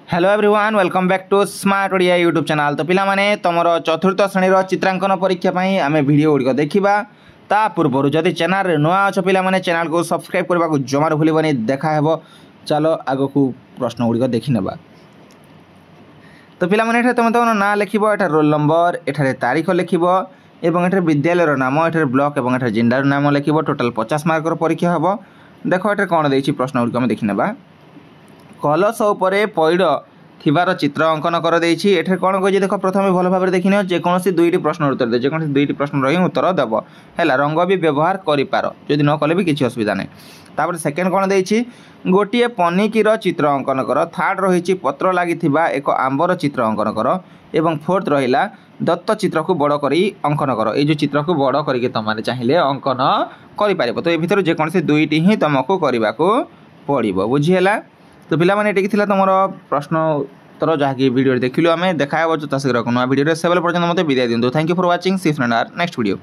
Hello everyone welcome back to smart Odia YouTube channel. तो पिला माने तमरो चतुर्थ श्रेणी चित्रांकन परीक्षा पई आमे वीडियो गुड़िक देखा ता पूर्व जदि चैनल नुआ अच्छ पिला माने चैनल को सब्सक्राइब करने को जमार भूलबनी। देखा हेबो चलो आगो को प्रश्न गुड़िक देखि नेबा। तो पिला माने तुम तुम ना लिखिबो, एठार रोल नंबर, एठारे तारीख लिखिबो एवं एठारे विद्यालय नाम, एठारे ब्लॉक एवं एठारे जिल्लार नाम लिखिबो। टोटल 50 मार्क परीक्षा हेबो। देखो एठारे कोन देछि प्रश्न गुड़िक आमे देखि नेबा। कलश उपरे पैड़ थिबार चित्र अंकन कर देछि। एठे कोन कहि देखो प्रथमे भल भाबरे देखिनियो जेकोसी दुईटी प्रश्न उत्तर दे, जेकोसी दुईटी प्रश्न रही उत्तर देव हैला। रंग भी व्यवहार करि पारो, जदि न कले भी किछि असुविधा नै। तापर सेकेंड कोन देछि गोटिए पनिकीर चित्र अंकन कर। थर्ड रहिछि पत्र लागिथिबा एक आंबर चित्र अंकन कर एवं फोर्थ रहिला दत्त चित्र को बड़ करी अंकन कर। ए जो चित्र को बड़ करिके तमाने चाहिले अंकन करि पारिबो। तो ए भितर जेकोसी दुईटी ही तुमको करबाको पड़िबो, बुझी हैला। तो पिला माने एटिक थिला तमरो प्रश्न उत्तर जहाँकि वीडियो देखिलु आमे। देखा शीघ्र नुआ वीडियो से पर्यटन मत विदाय दिंतु। Thank you for watching, see you in our next video.